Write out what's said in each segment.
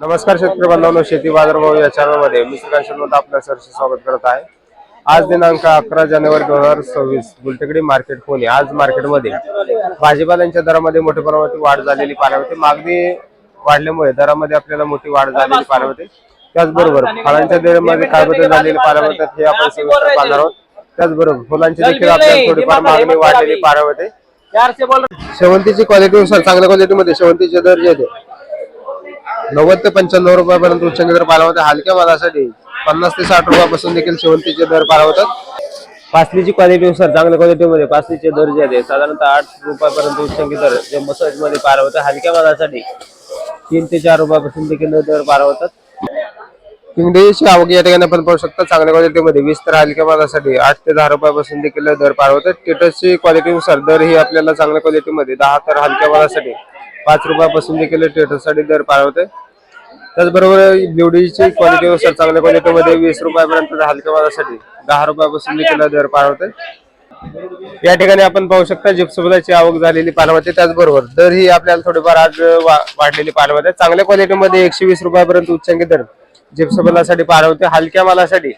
नमस्कार शेतकरी बांधवांनो, शेती बाजारभाव या चॅनलमध्ये मी श्रीकांत शर्मा आपलं सरसे स्वागत करत आहे। आज दिनांक 11 जानेवारी 2026 गुलटेकडी मार्केट पुणे। आज मार्केटमध्ये भाजीपाल्यांच्या दरामध्ये मोठ्या प्रमाणात वाढ झालेली पाहायला मिळते। मागणी वाढल्यामुळे दरामध्ये आपल्याला मोठी वाढ झालेली पाहायला मिळते। त्याचबरोबर फळांच्या दरामध्ये काय बदल झालेले पाहायला मिळतात हे आपण सविस्तर पाहणार आहोत। त्याचबरोबर फुलांची देखील आपल्याला थोडीफार मागणी वाढलेली पाहायला मिळते। शेवंतीची क्वालिटीनुसार चांगल्या क्वालिटीमध्ये शेवंतीचे दर जे आहेत 90 ते 95 रुपयापर्यंत उच्चांकी दर पाहायला मिळतात। हलक्या मालासाठी 50 ते 60 रुपयापासून देखील शेवंतीचे दर पाहायला मिळतात। पासलीची क्वालिटीनुसार चांगल्या क्वालिटीमध्ये पासलीचे दर जे आहेत साधारणतः 8 रुपयापर्यंत उच्चांकी दर जे मसाज मध्ये पाहायला मिळतात। हलक्या मालासाठी 3 ते 4 रुपयापासून देखील दर पाहायला मिळतात। किंगडेची आवक या ठिकाणी आपण पाहू शकता। चांगल्या क्वालिटीमध्ये 20 तर हलक्या मालासाठी 8 ते 10 रुपयापासून देखील दर पाहायला मिळतात। टेटसची क्वालिटीनुसार दर ही आपल्याला चांगल्या क्वालिटीमध्ये 10 तर हलक्या मालासाठी 5 रुपयापासून देखील टेटससाठी दर पाहायला मिळते। त्याचबरोबर ब्ल्यूडीची क्वालिटीनुसार चांगल्या क्वालिटीमध्ये 20 रुपयापर्यंत हलक्या मालासाठी 10 रुपयापासून देखील दर पाहायला मिळते। या ठिकाणी आपण पाहू शकता जिप्समची आवक झालेली पाहायला मिळते। त्याचबरोबर दर ही आपल्याला थोडीफार आज वाढलेली पाहायला मिळते। चांगल्या क्वालिटीमध्ये 120 रुपयापर्यंत उच्चांकी दर जिप्समलासाठी पाहायला मिळते। हलक्या मालासाठी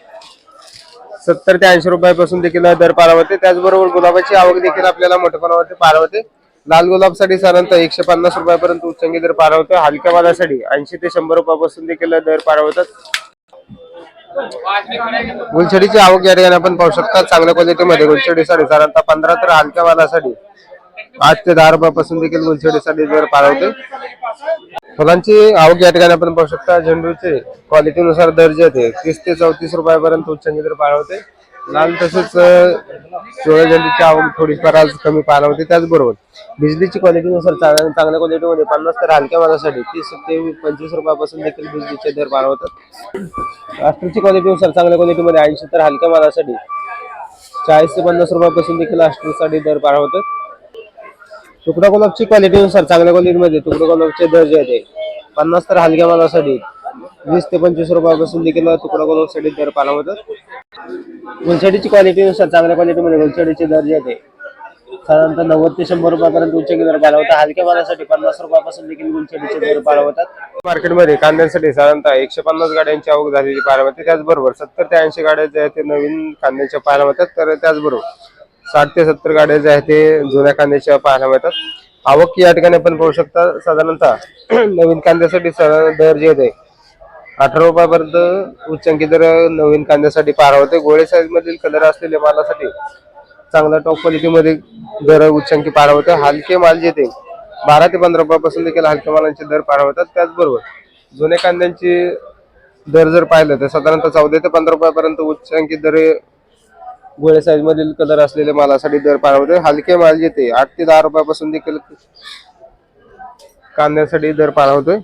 70 ते 80 रुपयापासून देखील दर पाहायला मिळते। त्याचबरोबर गुलाबाची आवक देखील आपल्याला मोठ्या प्रमाणात पाहायला मिळते। लाल गुलाबसाठी साधारणतः 150 रुपयापर्यंत उच्चांकी दर पाहायला मिळतो। हलक्या मालासाठी 80 ते 100 रुपयापासून देखील दर पाहायला मिळतात। गुलछडीची आवक या ठिकाणी आपण पाहू शकता। चांगल्या क्वालिटीमध्ये गुलछडीसाठी साधारणतः 15 तर हलक्या मालासाठी 8 ते 10 रुपयापासून देखील गुलछडीसाठी दर पाहायला मिळतो। फुलांची आवक या ठिकाणी आपण पाहू शकता। झेंडूचे क्वालिटीनुसार दर जे आहेत 30 ते 34 रुपयापर्यंत उच्चांकी दर पाहायला मिळते। लाल तसेच पिवळ्या झेंडूची आवक थोडीफार आज कमी पाहायला मिळते। त्याचबरोबर बिजलीची क्वालिटीनुसार चांगल्या क्वालिटीमध्ये 50 तर हलक्या मालासाठी 30 ते 25 रुपयापासून देखील बिजलीचे दर पाहायला मिळतात। राष्ट्रीयची क्वालिटीनुसार चांगल्या क्वालिटीमध्ये 80 तर हलक्या मालासाठी 40 ते 50 रुपयापासून देखील राष्ट्रीयसाठी दर पाहायला मिळतात। तुकडा गुलाबची क्वालिटीनुसार चांगल्या क्वालिटीमध्ये तुकडा गुलाबचे दर जे आहेत 50 तर हलक्या मालासाठी 20 ते 25 रुपयापासून देखील तुकडा गुलाबसाठी दर पाहायला मिळतात। गुलछडीची क्वालिटीनुसार चांगल्या क्वालिटीमध्ये गुलछडीचे दर जे आहेत साधारणतः 90 ते 100 रुपयापर्यंत उच्चांकी दर पाहायला मिळतात। हलक्या मालासाठी 50 रुपयापासून देखील गुलछडीचे दर पाहायला मिळतात। मार्केटमध्ये कांद्यांसाठी साधारणतः 150 गाड्यांची आवक झालेली पाहायला मिळते। त्याचबरोबर 70 ते 80 गाड्या जे आहेत ते नवीन कांद्याच्या पाहायला मिळतात। तर त्याचबरोबर 60 ते 70 गाड्या जे आहेत ते जुन्या कांद्याच्या पाहायला मिळतात। आवक या ठिकाणी आपण पाहू शकता। साधारणतः नवीन कांद्यासाठी दर जे आहेत 18 रुपयापर्यंत उच्चांकी दर नवीन कांद्यासाठी पाहायला मिळते। गोळे साईज मधील कलर असलेल्या मालासाठी चांगला टॉप क्वालिटीमध्ये दर उच्चांकी पाहायला मिळते। हलके माल जे ते 12 ते 15 रुपयापासून देखील हलक्या मालांचे दर पाहायला मिळतात। त्याचबरोबर जुन्या कांद्यांचे दर जर पाहिलं तर साधारणतः 14 ते 15 रुपयापर्यंत उच्चांकी दर गोळे साईज मधील कलर असलेल्या मालासाठी दर पाहायला मिळते। हलके माल जे ते 8 ते 10 रुपयापासून देखील कांद्यासाठी दर पाहायला मिळतोय।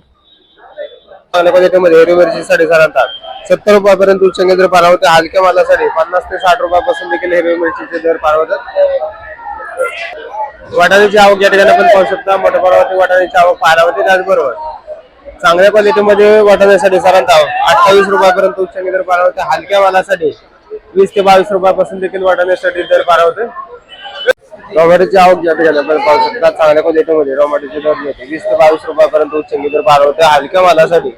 चांगल्या क्वालिटीमध्ये हिरवी मिरचीसाठी साधारणतः 70 रुपयापर्यंत उच्चांकी दर पाहायला मिळते। हलक्या मालासाठी 50 ते 60 रुपयापासून देखील हिरवी मिरचीचे दर पाहायला मिळतात। वाटाण्याची आवक या ठिकाणी आपण पाहू शकता। मोठ्या प्रमाणात वाटाण्याची आवक पाहायला मिळते। त्याचबरोबर चांगल्या क्वालिटीमध्ये वाटाण्यासाठी साधारणतः 28 रुपयापर्यंत उच्चांकी दर पाहायला मिळते। हलक्या मालासाठी 20 ते 22 रुपयापासून देखील वाटाण्यासाठी दर पाहायला मिळते। टोमॅटोची आवक या ठिकाणी आपण पाहू शकता। चांगल्या क्वालिटीमध्ये टोमॅटोचे दर मिळते 20 ते 22 रुपयापर्यंत उच्चांकी दर पाहायला मिळते। हलक्या मालासाठी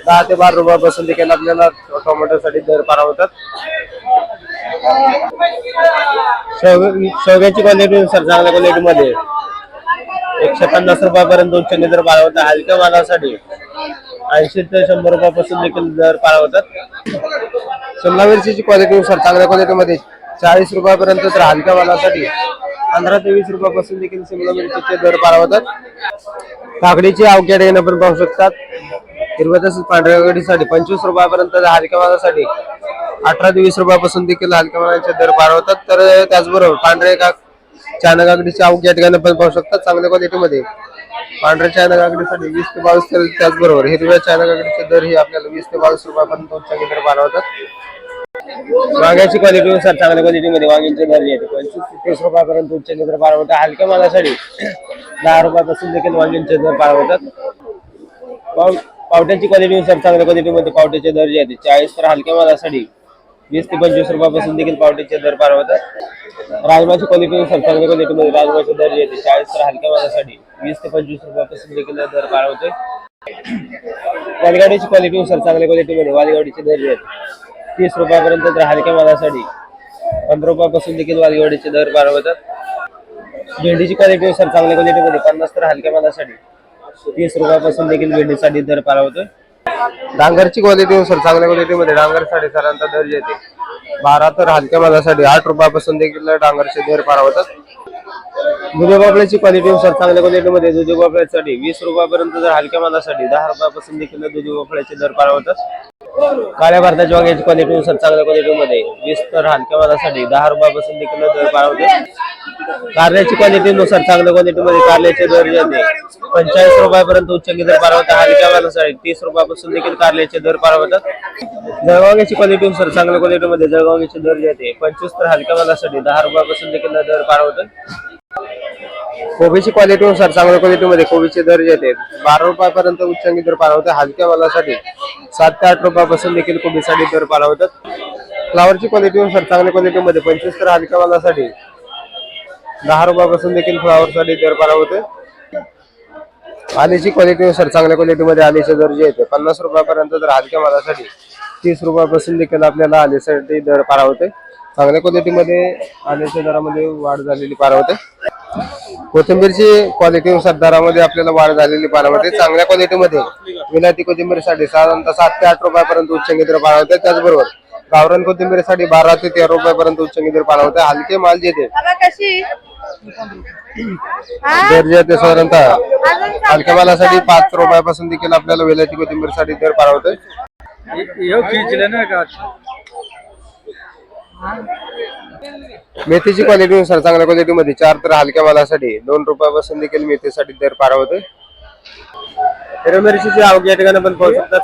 10 ते 12 रुपयापासून देखील आपल्याला टोमॅटोसाठी दर पाहायला मिळतात। शेवग्याची क्वालिटीनुसार चांगल्या क्वालिटीमध्ये 150 रुपयापर्यंत उच्चांकी दर पाहायला मिळतात। हलक्या मालासाठी 80 ते 100 रुपयापासून देखील दर पाहायला मिळतात। शिमला मिरचीची क्वालिटीनुसार चांगल्या क्वालिटीमध्ये 40 रुपयापर्यंत तर हलक्या मालासाठी 15 ते 20 रुपयापासून देखील शिमला मिरचीचे दर पाहायला मिळतात। काकडीची आवक या ठिकाणी आपण पाहू शकतात। हिरव्या तसेच पांढऱ्या काकडीसाठी 25 रुपयापर्यंत हलक्या मालासाठी 18 ते 20 रुपयापासून देखील हलक्या मालाचे दर पाहायला मिळतात। तर त्याचबरोबर पांढऱ्या चायना काकडीची आवक या ठिकाणी आपण पाहू शकता। चांगल्या क्वालिटीमध्ये पांढऱ्या चायना काकडीसाठी 20 ते 22 तर त्याचबरोबर हिरव्या चायना काकडीचे दर ही आपल्याला 20 ते 22 रुपयापर्यंत उच्चांकी दर पाहायला मिळतात। वांग्याची क्वालिटीनुसार चांगल्या क्वालिटीमध्ये वांग्याचे दर जे 25 ते 30 रुपयापर्यंत उच्चांकी दर पाहायला मिळतात। हलक्या मालासाठी 10 रुपयापासून देखील वांग्याचे दर पाहायला मिळतात। पावट्याची क्वालिटीनुसार चांगल्या क्वालिटीमध्ये पावट्याचे दर जे आहेत 40 तर हलक्या मालासाठी 20 ते 25 रुपयापासून देखील पावट्याचे दर पाहायला मिळतात। राजमाची क्वालिटीनुसार चांगल्या क्वालिटीमध्ये राजमाचे दर जे आहेत 40 तर हलक्या मालासाठी 20 ते 25 रुपयापासून देखील दर पाहायला मिळतोय। वालगाडीची क्वालिटीनुसार चांगल्या क्वालिटीमध्ये वालगाडीचे दर आहेत 30 रुपयापर्यंत, तर हलक्या मालासाठी 15 रुपयापासून देखील वालगाडीचे दर पारवतात. भेंडीची क्वालिटीनुसार चांगल्या क्वालिटीमध्ये 50, तर हलक्या मालासाठी 30 रुपयापासून देखील भेंडीसाठी दर पारवतोय. डांगरची क्वालिटीनुसार चांगल्या क्वालिटीमध्ये डांगर साडेसरांचा दर येते 12, तर हलक्या मालासाठी 8 रुपयापासून देखील डांगरचे दर पारवतात. दुधी भोपळ्याची क्वालिटीनुसार चांगल्या क्वालिटीमध्ये दुधी भोपळ्यासाठी 20 रुपयापर्यंत, तर हलक्या मालासाठी 10 रुपयापासून देखील दुधी भोपळ्याचे दर पारवतात. काळ्या भारताच्या वांग्याची क्वालिटीनुसार चांगल्या क्वालिटीमध्ये 20, तर हलक्या मालासाठी 10 रुपयापासून देखील दर पारवते. कारल्याची क्वालिटीनुसार चांगल्या क्वालिटीमध्ये कारल्याचे दर येते 45 रुपयापर्यंत उच्चांकी दर पारवतात. हलक्या मालासाठी 30 रुपयापासून देखील कारल्याचे दर पारवतात. जळगावची क्वालिटीनुसार चांगल्या क्वालिटीमध्ये जळगावचे दर येते 25, तर हलक्या मालासाठी 10 रुपयापासून देखील दर पारवतात. कोबीची क्वालिटीनुसार चांगल्या क्वालिटीमध्ये कोबीचे दर येते 12 रुपयापर्यंत उच्चांकी दर पारवते. हलक्या मालासाठी 7 ते 8 रुपयापासून देखील कोबीसाठी दर पारवतात. फ्लावरची क्वालिटीनुसार चांगल्या क्वालिटीमध्ये 25, तर हलक्या मालासाठी 10 रुपयापासून देखील फ्लावरसाठी दर पारवते. आलेची क्वालिटीनुसार चांगल्या क्वालिटीमध्ये आलेचे दर जे येते 50 रुपयापर्यंत, तर हलक्या मालासाठी 30 रुपयापासून देखील आपल्याला आलेसाठी दर पारवते. चांगल्या क्वालिटीमध्ये आलेच्या दरामध्ये वाढ झालेली पारवते. कोथिंबीरची क्वालिटीनुसार दरामध्ये आपल्याला वाढ झालेली पारवते. चांगल्या क्वालिटीमध्ये विलायती कोथिंबीरसाठी साधारणतः 7 ते 8 रुपयापर्यंत उच्चांकी दर पारवते. त्याचबरोबर गावरान कोथिंबीरसाठी 12 ते 13 रुपयापर्यंत उच्चांकी दर पारवते. हलके माल जे दर जे ते साधारणतः हलक्या मालासाठी 5 रुपयापासून देखील आपल्याला विलायती कोथिंबीरसाठी दर पारवते. मेथीची क्वालिटीनुसार चांगल्या क्वालिटीमध्ये 4, तर हलक्या मालासाठी 2 रुपयापासून देखील मेथीसाठी दर पारवते. हिरवी मिरचीची आवक या ठिकाणी आपण पाहू शकता.